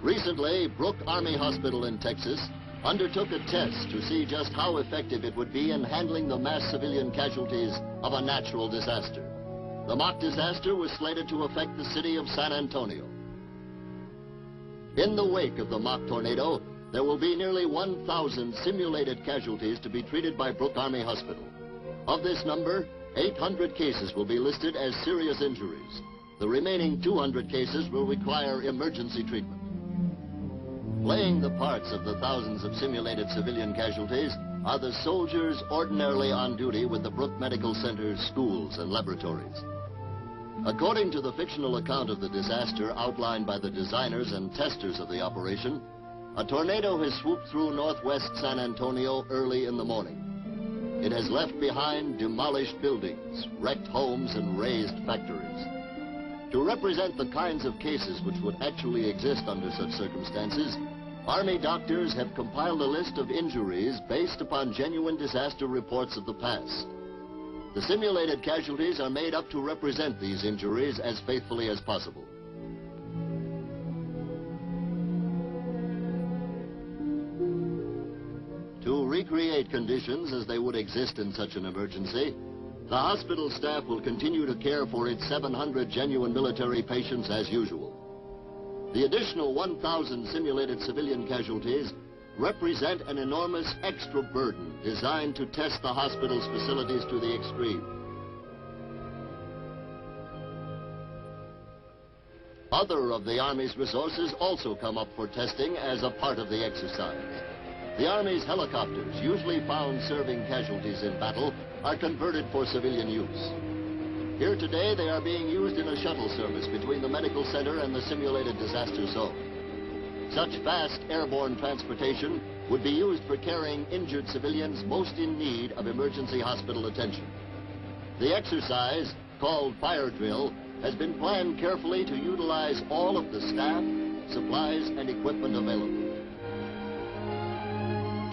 Recently, Brooke Army Hospital in Texas undertook a test to see just how effective it would be in handling the mass civilian casualties of a natural disaster. The mock disaster was slated to affect the city of San Antonio. In the wake of the mock tornado, there will be nearly 1,000 simulated casualties to be treated by Brooke Army Hospital. Of this number, 800 cases will be listed as serious injuries. The remaining 200 cases will require emergency treatment. Playing the parts of the thousands of simulated civilian casualties are the soldiers ordinarily on duty with the Brooke Medical Center's schools and laboratories. According to the fictional account of the disaster outlined by the designers and testers of the operation, a tornado has swooped through northwest San Antonio early in the morning. It has left behind demolished buildings, wrecked homes, and razed factories. To represent the kinds of cases which would actually exist under such circumstances, Army doctors have compiled a list of injuries based upon genuine disaster reports of the past. The simulated casualties are made up to represent these injuries as faithfully as possible. To recreate conditions as they would exist in such an emergency, the hospital staff will continue to care for its 700 genuine military patients as usual. The additional 1,000 simulated civilian casualties represent an enormous extra burden designed to test the hospital's facilities to the extreme. Other of the Army's resources also come up for testing as a part of the exercise. The Army's helicopters, usually found serving casualties in battle, are converted for civilian use. Here today, they are being used in a shuttle service between the medical center and the simulated disaster zone. Such fast airborne transportation would be used for carrying injured civilians most in need of emergency hospital attention. The exercise, called fire drill, has been planned carefully to utilize all of the staff, supplies, and equipment available.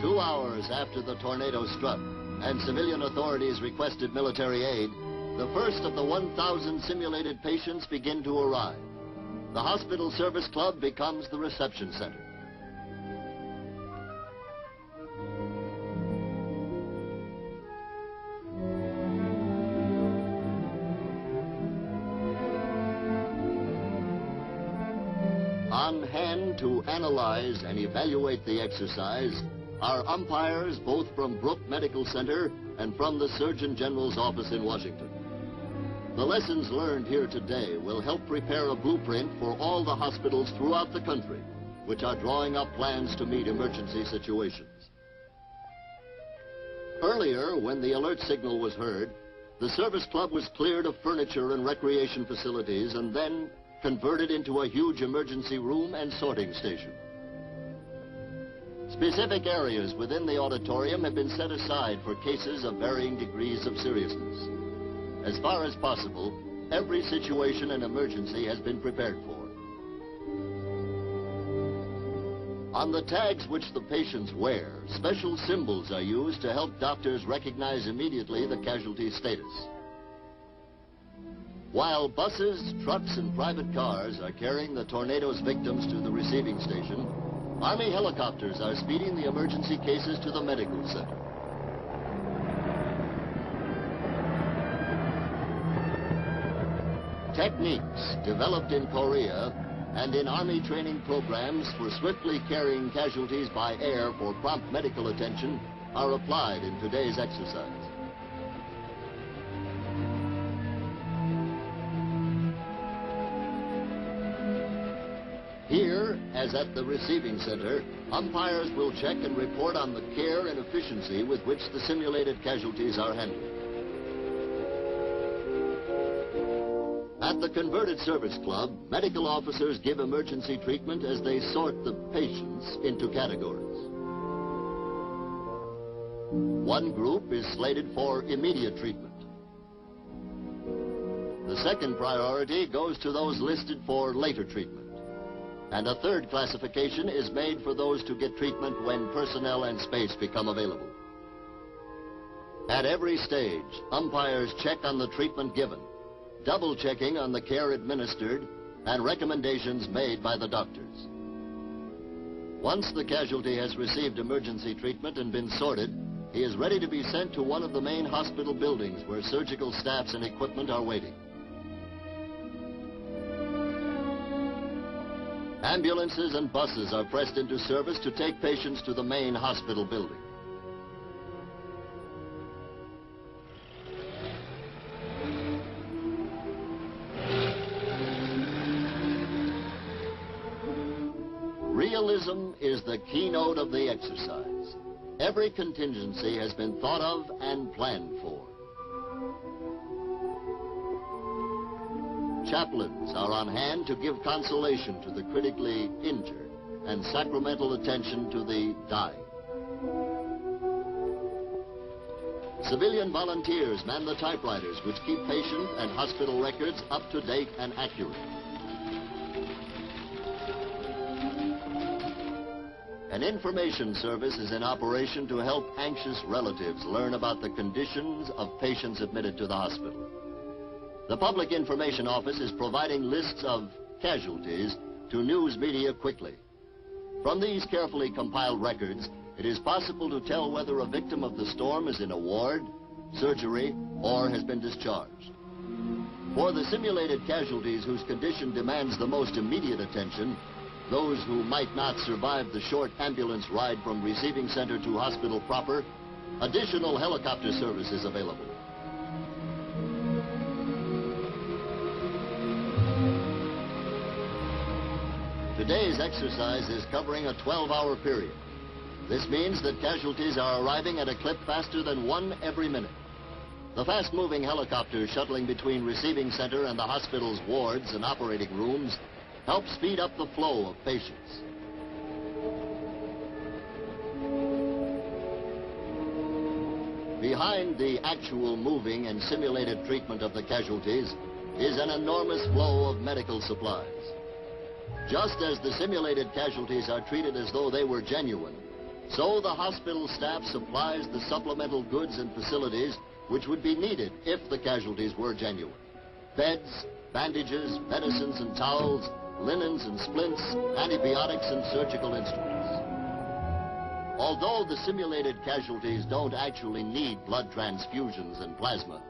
2 hours after the tornado struck and civilian authorities requested military aid, the first of the 1,000 simulated patients begin to arrive. The Hospital Service Club becomes the reception center. On hand to analyze and evaluate the exercise are umpires both from Brooke Medical Center and from the Surgeon General's office in Washington. The lessons learned here today will help prepare a blueprint for all the hospitals throughout the country, which are drawing up plans to meet emergency situations. Earlier, when the alert signal was heard, the service club was cleared of furniture and recreation facilities and then converted into a huge emergency room and sorting station. Specific areas within the auditorium have been set aside for cases of varying degrees of seriousness. As far as possible, every situation and emergency has been prepared for. On the tags which the patients wear, special symbols are used to help doctors recognize immediately the casualty status. While buses, trucks, and private cars are carrying the tornado's victims to the receiving station, Army helicopters are speeding the emergency cases to the medical center. Techniques developed in Korea and in Army training programs for swiftly carrying casualties by air for prompt medical attention are applied in today's exercise. Here, as at the receiving center, umpires will check and report on the care and efficiency with which the simulated casualties are handled. At the converted service club, medical officers give emergency treatment as they sort the patients into categories. One group is slated for immediate treatment. The second priority goes to those listed for later treatment. And a third classification is made for those to get treatment when personnel and space become available. At every stage, umpires check on the treatment given, double-checking on the care administered, and recommendations made by the doctors. Once the casualty has received emergency treatment and been sorted, he is ready to be sent to one of the main hospital buildings where surgical staffs and equipment are waiting. Ambulances and buses are pressed into service to take patients to the main hospital building. Realism is the keynote of the exercise. Every contingency has been thought of and planned for. Chaplains are on hand to give consolation to the critically injured and sacramental attention to the dying. Civilian volunteers man the typewriters which keep patient and hospital records up to date and accurate. An information service is in operation to help anxious relatives learn about the conditions of patients admitted to the hospital. The Public Information Office is providing lists of casualties to news media quickly. From these carefully compiled records, it is possible to tell whether a victim of the storm is in a ward, surgery, or has been discharged. For the simulated casualties whose condition demands the most immediate attention, those who might not survive the short ambulance ride from receiving center to hospital proper, additional helicopter service is available. Today's exercise is covering a 12-hour period. This means that casualties are arriving at a clip faster than one every minute. The fast-moving helicopters shuttling between receiving center and the hospital's wards and operating rooms help speed up the flow of patients. Behind the actual moving and simulated treatment of the casualties is an enormous flow of medical supplies. Just as the simulated casualties are treated as though they were genuine, so the hospital staff supplies the supplemental goods and facilities which would be needed if the casualties were genuine. Beds, bandages, medicines and towels, linens and splints, antibiotics and surgical instruments. Although the simulated casualties don't actually need blood transfusions and plasma,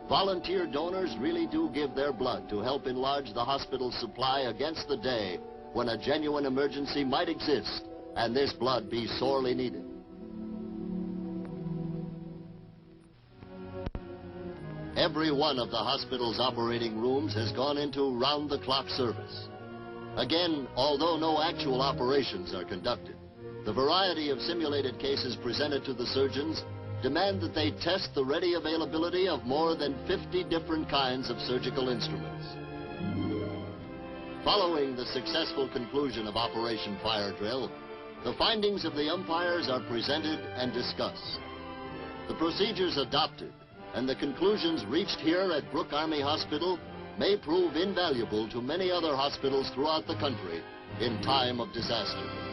volunteer donors really do give their blood to help enlarge the hospital's supply against the day when a genuine emergency might exist and this blood be sorely needed. Every one of the hospital's operating rooms has gone into round-the-clock service. Again, although no actual operations are conducted, the variety of simulated cases presented to the surgeons demand that they test the ready availability of more than 50 different kinds of surgical instruments. Following the successful conclusion of Operation Fire Drill, the findings of the umpires are presented and discussed. The procedures adopted and the conclusions reached here at Brooke Army Hospital may prove invaluable to many other hospitals throughout the country in time of disaster.